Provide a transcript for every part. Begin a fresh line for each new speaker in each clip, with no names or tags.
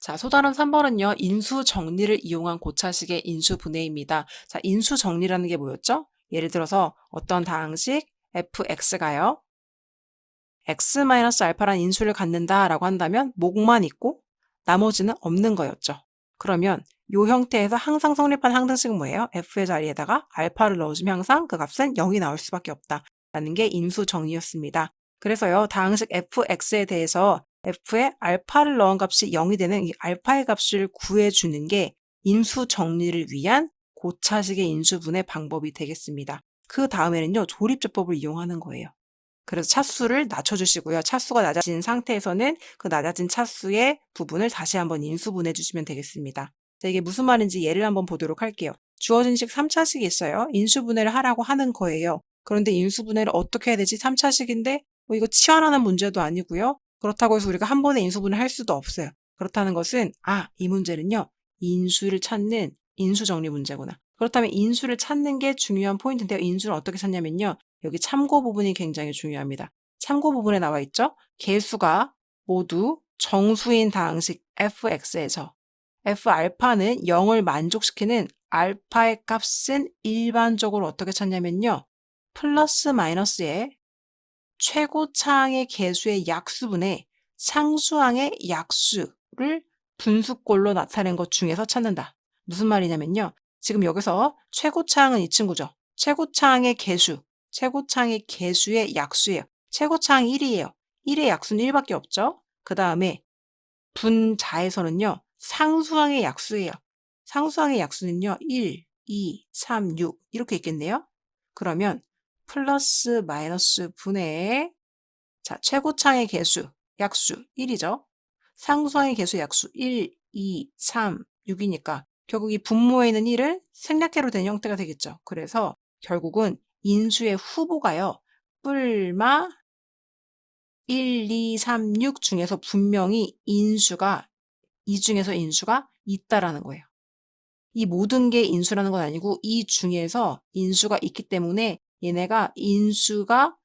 자, 소단원 3번은요, 인수 정리를 이용한 고차식의 인수 분해입니다. 자, 인수 정리라는 게 뭐였죠? 예를 들어서 어떤 다항식 fx가요, x-알파라는 인수를 갖는다라고 한다면 목만 있고 나머지는 없는 거였죠. 그러면 이 형태에서 항상 성립하는 항등식은 뭐예요? f의 자리에다가 알파를 넣어주면 항상 그 값은 0이 나올 수밖에 없다라는 게 인수 정리였습니다. 그래서요, 다항식 fx에 대해서 f에 알파를 넣은 값이 0이 되는 이 알파의 값을 구해주는 게 인수 정리를 위한 고차식의 인수분해 방법이 되겠습니다. 그 다음에는요, 조립제법을 이용하는 거예요. 그래서 차수를 낮춰주시고요. 차수가 낮아진 상태에서는 그 낮아진 차수의 부분을 다시 한번 인수분해 주시면 되겠습니다. 자, 이게 무슨 말인지 예를 한번 보도록 할게요. 주어진 식 3차식이 있어요. 인수분해를 하라고 하는 거예요. 그런데 인수분해를 어떻게 해야 되지? 3차식인데 이거 치환하는 문제도 아니고요. 그렇다고 해서 우리가 한 번에 인수분해 할 수도 없어요. 그렇다는 것은 이 문제는요. 인수를 찾는 인수정리 문제구나. 그렇다면 인수를 찾는 게 중요한 포인트인데요. 인수를 어떻게 찾냐면요. 여기 참고 부분이 굉장히 중요합니다. 참고 부분에 나와 있죠? 개수가 모두 정수인 다항식 fx에서 f알파는 0을 만족시키는 알파의 값은 일반적으로 어떻게 찾냐면요. 플러스 마이너스의 최고차항의 개수의 약수분의 상수항의 약수를 분수꼴로 나타낸 것 중에서 찾는다. 무슨 말이냐면요. 지금 여기서 최고차항은 이 친구죠. 최고차항의 개수, 최고차항의 개수의 약수예요. 최고차항이 1이에요. 1의 약수는 1밖에 없죠. 그 다음에 분자에서는요. 상수항의 약수예요. 상수항의 약수는요. 1, 2, 3, 6 이렇게 있겠네요. 그러면 플러스 마이너스 분의 최고차항의 개수, 약수 1이죠. 상수항의 개수 약수 1, 2, 3, 6이니까 결국 이 분모에 있는 1을 생략해로 된 형태가 되겠죠. 그래서 결국은 인수의 후보가요. 뿔마 1, 2, 3, 6 중에서 분명히 인수가 이 중에서 인수가 있다라는 거예요. 이 모든 게 인수라는 건 아니고 이 중에서 인수가 있기 때문에 얘네가 인수가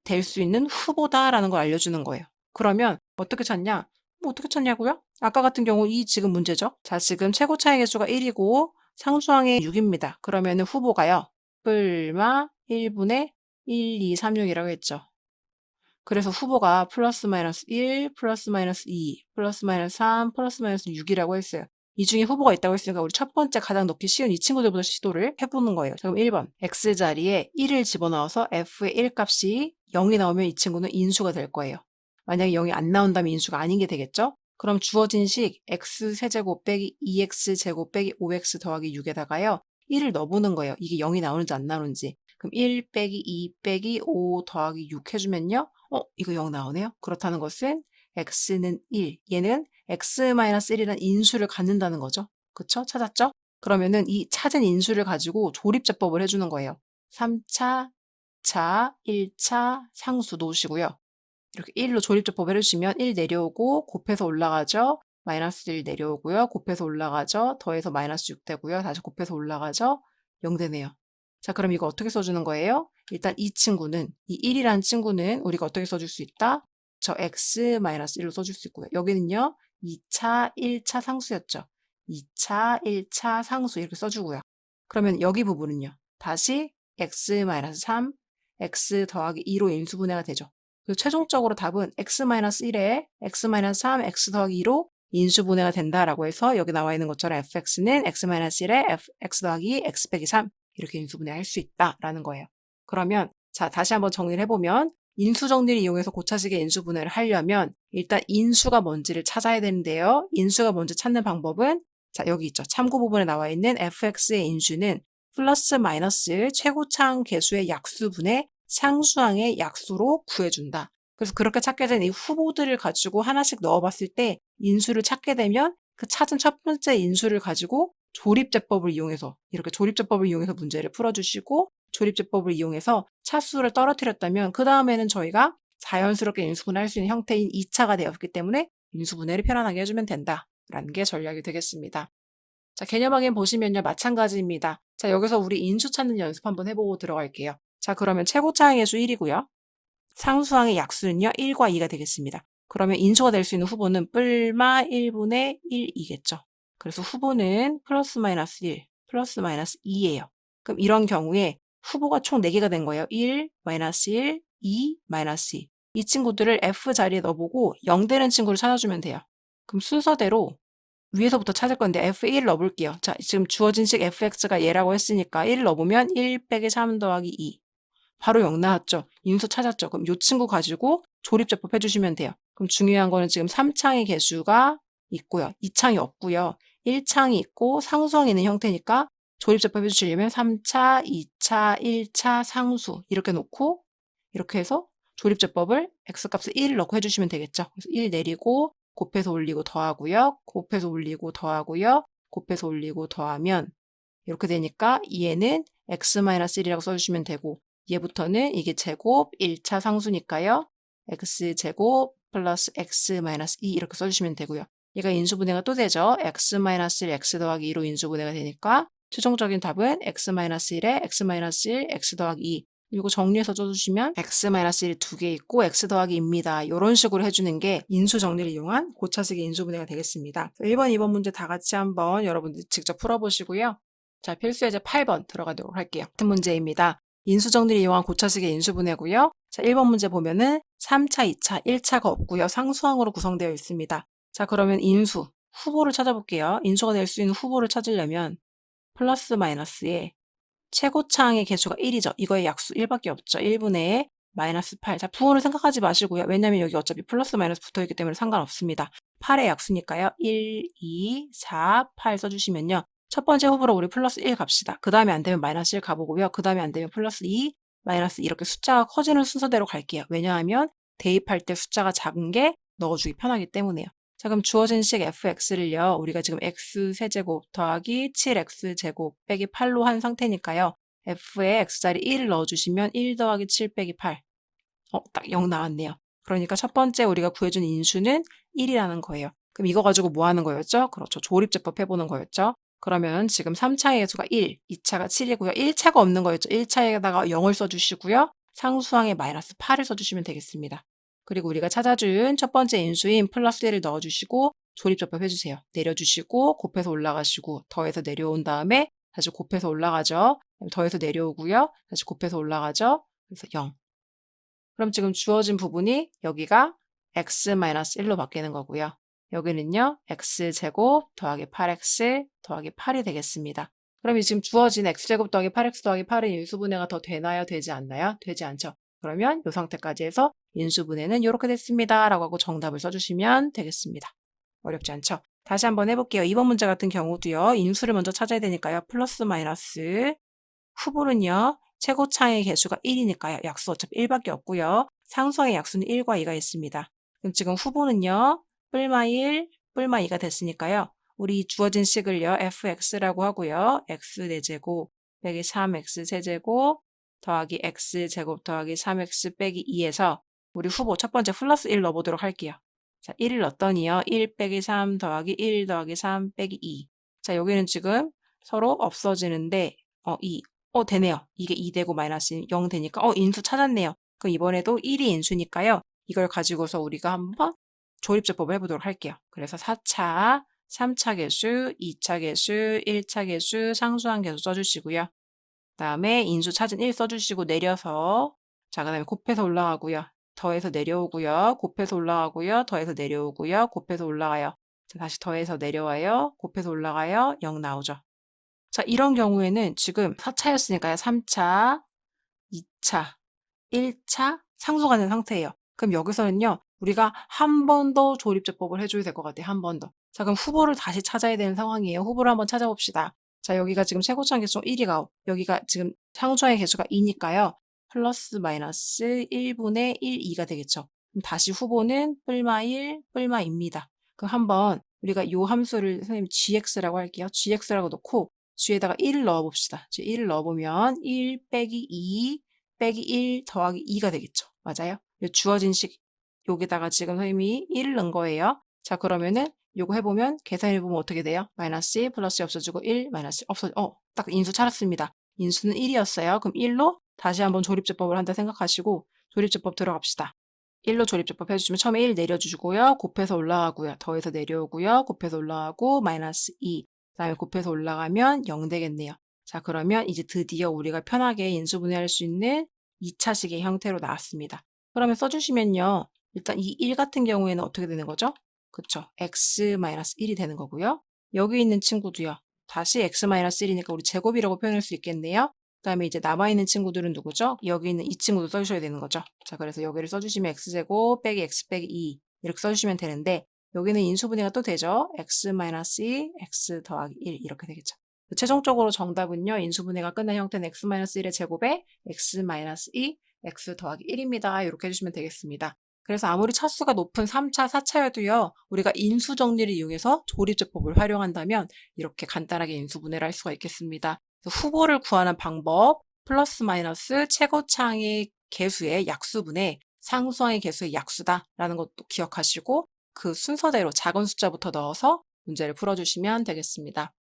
될 수 있는 후보다라는 걸 알려주는 거예요. 그러면 어떻게 찾냐? 어떻게 찾냐고요? 아까 같은 경우 이 지금 문제죠. 자, 지금 최고차의 개수가 1이고 상수항이 6입니다. 그러면 후보가요. 뿔마 1분의 1, 2, 3, 6이라고 했죠. 그래서 후보가 플러스 마이너스 1, 플러스 마이너스 2, 플러스 마이너스 3, 플러스 마이너스 6이라고 했어요. 이 중에 후보가 있다고 했으니까 우리 첫 번째 가장 넣기 쉬운 이 친구들부터 시도를 해보는 거예요. 자, 그럼 1번 x자리에 1을 집어넣어서 f의 1값이 0이 나오면 이 친구는 인수가 될 거예요. 만약에 0이 안 나온다면 인수가 아닌 게 되겠죠? 그럼 주어진 식 x세제곱 빼기 2x제곱 빼기 5x 더하기 6에다가요. 1을 넣어보는 거예요. 이게 0이 나오는지 안 나오는지. 그럼 1 빼기 2 빼기 5 더하기 6 해주면요. 이거 0 나오네요. 그렇다는 것은 x는 1, 얘는 x-1이라는 인수를 갖는다는 거죠. 그쵸? 찾았죠? 그러면은 이 찾은 인수를 가지고 조립제법을 해주는 거예요. 3차, 1차 상수 놓으시고요. 이렇게 1로 조립제법 해주시면 1 내려오고 곱해서 올라가죠. 마이너스 1 내려오고요. 곱해서 올라가죠. 더해서 마이너스 6 되고요. 다시 곱해서 올라가죠. 0 되네요. 자, 그럼 이거 어떻게 써주는 거예요? 일단 이 친구는, 이 1이라는 친구는 우리가 어떻게 써줄 수 있다? 저 x-1로 써줄 수 있고요. 여기는요, 2차, 1차 상수였죠. 2차, 1차 상수 이렇게 써주고요. 그러면 여기 부분은요, 다시 x-3, x 더하기 2로 인수분해가 되죠. 그리고 최종적으로 답은 x-1에 x-3, x 더하기 2로 인수분해가 된다라고 해서 여기 나와 있는 것처럼 fx는 x-1에 x 더하기 x 빼기 3 이렇게 인수분해할 수 있다라는 거예요. 그러면 자, 다시 한번 정리를 해보면 인수정리를 이용해서 고차식의 인수분해를 하려면 일단 인수가 뭔지를 찾아야 되는데요. 인수가 뭔지 찾는 방법은 자, 여기 있죠. 참고 부분에 나와 있는 fx의 인수는 플러스 마이너스 최고차항 개수의 약수분의 상수항의 약수로 구해준다. 그래서 그렇게 찾게 된 이 후보들을 가지고 하나씩 넣어봤을 때 인수를 찾게 되면 그 찾은 첫 번째 인수를 가지고 조립제법을 이용해서 이렇게 조립제법을 이용해서 문제를 풀어주시고 조립제법을 이용해서 차수를 떨어뜨렸다면 그 다음에는 저희가 자연스럽게 인수분해할 수 있는 형태인 2차가 되었기 때문에 인수분해를 편안하게 해주면 된다라는 게 전략이 되겠습니다. 자, 개념 확인 보시면요. 마찬가지입니다. 자, 여기서 우리 인수 찾는 연습 한번 해보고 들어갈게요. 자, 그러면 최고차항의 수 1이고요. 상수항의 약수는요. 1과 2가 되겠습니다. 그러면 인수가 될 수 있는 후보는 뿔마 1분의 1이겠죠. 그래서 후보는 플러스 마이너스 1, 플러스 마이너스 2예요. 그럼 이런 경우에 후보가 총 4개가 된 거예요. 1, 마이너스 1, 2, 마이너스 2. 이 친구들을 F 자리에 넣어보고 0 되는 친구를 찾아주면 돼요. 그럼 순서대로 위에서부터 찾을 건데 F1 넣어볼게요. 자, 지금 주어진 식 fx가 얘라고 했으니까 1 넣어보면 1 빼기 3 더하기 2. 바로 0 나왔죠. 인수 찾았죠. 그럼 이 친구 가지고 조립제법 해주시면 돼요. 그럼 중요한 거는 지금 3창의 개수가 있고요. 2창이 없고요. 1창이 있고 상수항이 있는 형태니까 조립제법 해주시려면 3차, 2차, 1차, 상수 이렇게 놓고 이렇게 해서 조립제법을 x값을 1을 넣고 해주시면 되겠죠. 그래서 1 내리고 곱해서 올리고 더하고요. 곱해서 올리고 더하고요. 곱해서 올리고 더하면 이렇게 되니까 얘는 x-1이라고 써주시면 되고 얘부터는 이게 제곱 1차 상수니까요. x제곱 플러스 x-2 이렇게 써주시면 되고요. 얘가 인수분해가 또 되죠. x-1 x 더하기 2로 인수분해가 되니까 최종적인 답은 x-1에 x-1 x 더하기 2 이거 정리해서 써주시면 x-1이 2개 있고 x 더하기 2입니다. 이런 식으로 해주는 게 인수 정리를 이용한 고차식의 인수분해가 되겠습니다. 1번, 2번 문제 다 같이 한번 여러분들 직접 풀어보시고요. 자, 필수예제 8번 들어가도록 할게요. 같은 문제입니다. 인수 정리를 이용한 고차식의 인수분해고요. 자, 1번 문제 보면은 3차, 2차, 1차가 없고요. 상수항으로 구성되어 있습니다. 자, 그러면 인수, 후보를 찾아볼게요. 인수가 될 수 있는 후보를 찾으려면 플러스 마이너스에 최고차항의 개수가 1이죠. 이거의 약수 1밖에 없죠. 1분의 마이너스 8. 자, 부호를 생각하지 마시고요. 왜냐면 여기 어차피 플러스 마이너스 붙어있기 때문에 상관없습니다. 8의 약수니까요. 1, 2, 4, 8 써주시면요. 첫 번째 후보로 우리 플러스 1 갑시다. 그 다음에 안 되면 마이너스 1 가보고요. 그 다음에 안 되면 플러스 2, 마이너스 2 이렇게 숫자가 커지는 순서대로 갈게요. 왜냐하면 대입할 때 숫자가 작은 게 넣어주기 편하기 때문에요. 자, 그럼 주어진 식 fx를요. 우리가 지금 x세제곱 더하기 7x제곱 빼기 8로 한 상태니까요. f에 x자리 1을 넣어주시면 1 더하기 7 빼기 8. 딱 0 나왔네요. 그러니까 첫 번째 우리가 구해준 인수는 1이라는 거예요. 그럼 이거 가지고 뭐 하는 거였죠? 그렇죠. 조립제법 해보는 거였죠. 그러면 지금 3차의 개수가 1, 2차가 7이고요. 1차가 없는 거였죠. 1차에다가 0을 써주시고요. 상수항에 마이너스 8을 써주시면 되겠습니다. 그리고 우리가 찾아준 첫 번째 인수인 플러스 1을 넣어주시고 조립제법 해주세요. 내려주시고 곱해서 올라가시고 더해서 내려온 다음에 다시 곱해서 올라가죠. 더해서 내려오고요. 다시 곱해서 올라가죠. 그래서 0. 그럼 지금 주어진 부분이 여기가 x-1로 바뀌는 거고요. 여기는요. x제곱 더하기 8x 더하기 8이 되겠습니다. 그럼 지금 주어진 x제곱 더하기 8x 더하기 8은 인수분해가 더 되나요? 되지 않나요? 되지 않죠. 그러면 이 상태까지 해서 인수분해는 이렇게 됐습니다. 라고 하고 정답을 써주시면 되겠습니다. 어렵지 않죠? 다시 한번 해볼게요. 2번 문제 같은 경우도요. 인수를 먼저 찾아야 되니까요. 플러스 마이너스 후보는요. 최고차의 개수가 1이니까요. 약수 어차피 1밖에 없고요. 상수항의 약수는 1과 2가 있습니다. 그럼 지금 후보는요. 뿔마 1, 뿔마 2가 됐으니까요. 우리 주어진 식을요. fx라고 하고요. x 4제곱 빼기 3x 세제곱 더하기 x제곱 더하기 3x 빼기 2에서 우리 후보 첫 번째 플러스 1 넣어보도록 할게요. 자, 1을 넣었더니요. 1 빼기 3 더하기 1 더하기 3 빼기 2. 자, 여기는 지금 서로 없어지는데 2. 되네요. 이게 2 되고 마이너스 0 되니까 인수 찾았네요. 그럼 이번에도 1이 인수니까요. 이걸 가지고서 우리가 한번 조립제법을 해보도록 할게요. 그래서 4차, 3차 개수, 2차 개수, 1차 개수, 상수항 개수 써주시고요. 다음에 인수 찾은 1 써주시고 내려서 자, 그 다음에 곱해서 올라가고요. 더해서 내려오고요. 곱해서 올라가고요. 더해서 내려오고요. 곱해서 올라가요. 자, 다시 더해서 내려와요. 곱해서 올라가요. 0 나오죠. 자, 이런 경우에는 지금 4차였으니까요. 3차, 2차, 1차 상수가 된 상태예요. 그럼 여기서는요. 우리가 한 번 더 조립제법을 해줘야 될 것 같아요. 한 번 더. 자, 그럼 후보를 다시 찾아야 되는 상황이에요. 후보를 한번 찾아봅시다. 자, 여기가 지금 최고차항 개수가 1이가 여기가 지금 상수항의 개수가 2니까요. 플러스 마이너스 1분의 1, 2가 되겠죠. 그럼 다시 후보는 뿔마 1, 뿔마 2입니다. 그럼 한번 우리가 요 함수를 선생님 gx라고 할게요. gx라고 놓고 g에다가 1을 넣어봅시다. 1을 넣어보면 1 빼기 2 빼기 1 더하기 2가 되겠죠. 맞아요? 주어진 식 여기다가 지금 선생님이 1을 넣은 거예요. 자, 그러면은 요거 해보면 계산해보면 어떻게 돼요? 마이너스 1 플러스 없어지고 1 마이너스 딱 인수 찾았습니다. 인수는 1이었어요. 그럼 1로 다시 한번 조립제법을 한다 생각하시고 조립제법 들어갑시다. 1로 조립제법 해주시면 처음에 1 내려주시고요. 곱해서 올라가고요. 더해서 내려오고요. 곱해서 올라가고 마이너스 2. 그 다음에 곱해서 올라가면 0 되겠네요. 자, 그러면 이제 드디어 우리가 편하게 인수분해할 수 있는 2차식의 형태로 나왔습니다. 그러면 써주시면요. 일단 이 1 같은 경우에는 어떻게 되는 거죠? 그쵸. x-1이 되는 거고요. 여기 있는 친구도요. 다시 x-1이니까 우리 제곱이라고 표현할 수 있겠네요. 그 다음에 이제 남아있는 친구들은 누구죠? 여기 있는 이 친구도 써주셔야 되는 거죠. 자, 그래서 여기를 써주시면 x제곱 빼기 x 빼기 2 이렇게 써주시면 되는데 여기는 인수분해가 또 되죠. x-2, x 더하기 1 이렇게 되겠죠. 최종적으로 정답은요. 인수분해가 끝난 형태는 x-1의 제곱에 x-2, x 더하기 1입니다. 이렇게 해주시면 되겠습니다. 그래서 아무리 차수가 높은 3차, 4차여도요. 우리가 인수정리를 이용해서 조립제법을 활용한다면 이렇게 간단하게 인수분해를 할 수가 있겠습니다. 후보를 구하는 방법, 플러스 마이너스 최고차항의 개수의 약수분의 상수항의 개수의 약수다라는 것도 기억하시고 그 순서대로 작은 숫자부터 넣어서 문제를 풀어주시면 되겠습니다.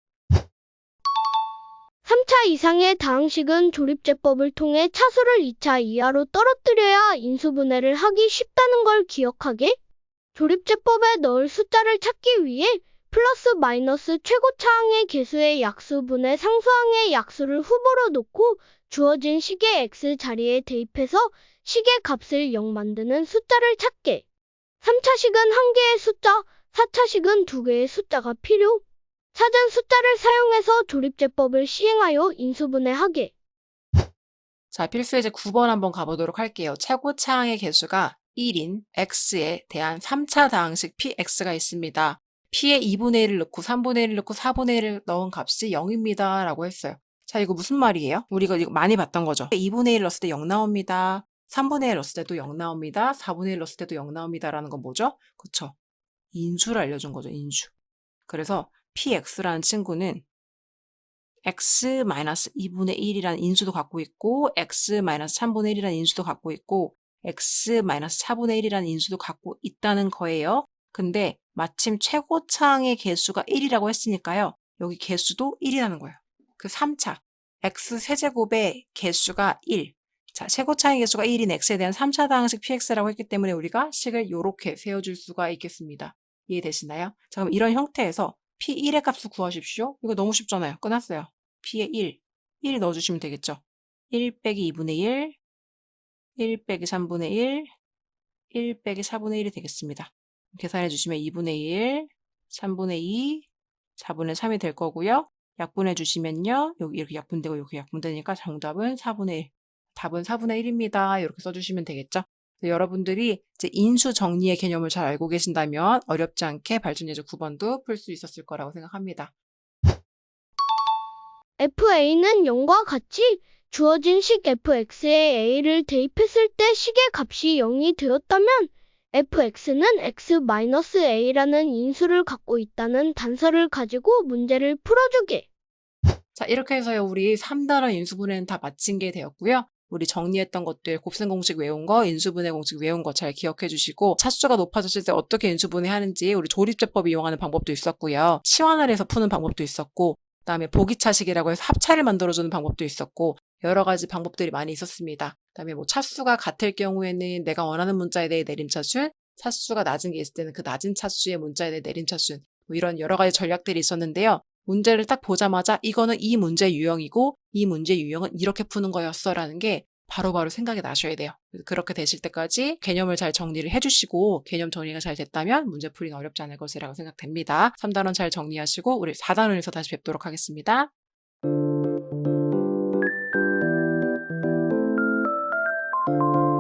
3차 이상의 다항식은 조립제법을 통해 차수를 2차 이하로 떨어뜨려야 인수분해를 하기 쉽다는 걸 기억하게. 조립제법에 넣을 숫자를 찾기 위해 플러스 마이너스 최고차항의 개수의 약수분의 상수항의 약수를 후보로 놓고 주어진 식의 x 자리에 대입해서 식의 값을 0 만드는 숫자를 찾게. 3차식은 1개의 숫자, 4차식은 2개의 숫자가 필요. 찾은 숫자를 사용해서 조립제법을 시행하여 인수분해하게.
자, 필수예제 9번 한번 가보도록 할게요. 최고차항의 개수가 1인 x에 대한 3차 다항식 px가 있습니다. p에 2분의 1을 넣고 3분의 1을 넣고 4분의 1을 넣은 값이 0입니다. 라고 했어요. 자, 이거 무슨 말이에요? 우리가 이거 많이 봤던 거죠. 2분의 1 넣었을 때 0 나옵니다. 3분의 1 넣었을 때도 0 나옵니다. 4분의 1 넣었을 때도 0 나옵니다. 라는 건 뭐죠? 그쵸? 인수를 알려준 거죠. 인수. 그래서 px라는 친구는 x-2분의 1이라는 인수도 갖고 있고 x-3분의 1이라는 인수도 갖고 있고 x-4분의 1이라는 인수도 갖고 있다는 거예요. 근데 마침 최고차항의 개수가 1이라고 했으니까요. 여기 개수도 1이라는 거예요. 그 3차 x세제곱의 개수가 1. 자, 최고차항의 개수가 1인 x에 대한 3차 다항식 px라고 했기 때문에 우리가 식을 이렇게 세워줄 수가 있겠습니다. 이해되시나요? 자, 그럼 이런 형태에서 p1의 값을 구하십시오. 이거 너무 쉽잖아요. 끝났어요. p의 1 넣어주시면 되겠죠. 1 빼기 2분의 1, 1 빼기 3분의 1, 1 빼기 4분의 1이 되겠습니다. 계산해 주시면 2분의 1, 3분의 2, 4분의 3이 될 거고요. 약분해 주시면요. 여기 이렇게 약분되고 여기 약분되니까 정답은 4분의 1. 답은 4분의 1입니다. 이렇게 써주시면 되겠죠. 여러분들이 이제 인수 정리의 개념을 잘 알고 계신다면 어렵지 않게 발전예제 9번도 풀 수 있었을 거라고 생각합니다.
fa는 0과 같이 주어진 식 fx에 a를 대입했을 때 식의 값이 0이 되었다면 fx는 x-a라는 인수를 갖고 있다는 단서를 가지고 문제를 풀어주게.
자, 이렇게 해서요. 우리 3단원 인수분해는 다 마친 게 되었고요. 우리 정리했던 것들, 곱셈 공식 외운 거, 인수분해 공식 외운 거 잘 기억해 주시고 차수가 높아졌을 때 어떻게 인수분해 하는지 우리 조립제법 이용하는 방법도 있었고요. 치환을 해서 푸는 방법도 있었고 그다음에 보기차식이라고 해서 합차를 만들어주는 방법도 있었고 여러 가지 방법들이 많이 있었습니다. 그다음에 뭐 차수가 같을 경우에는 내가 원하는 문자에 대해 내림차순, 차수가 낮은 게 있을 때는 그 낮은 차수의 문자에 대해 내림차순 뭐 이런 여러 가지 전략들이 있었는데요. 문제를 딱 보자마자 이거는 이 문제 유형이고 이 문제 유형은 이렇게 푸는 거였어 라는 게 바로바로 생각이 나셔야 돼요. 그렇게 되실 때까지 개념을 잘 정리를 해주시고 개념 정리가 잘 됐다면 문제풀이는 어렵지 않을 것이라고 생각됩니다. 3단원 잘 정리하시고 우리 4단원에서 다시 뵙도록 하겠습니다.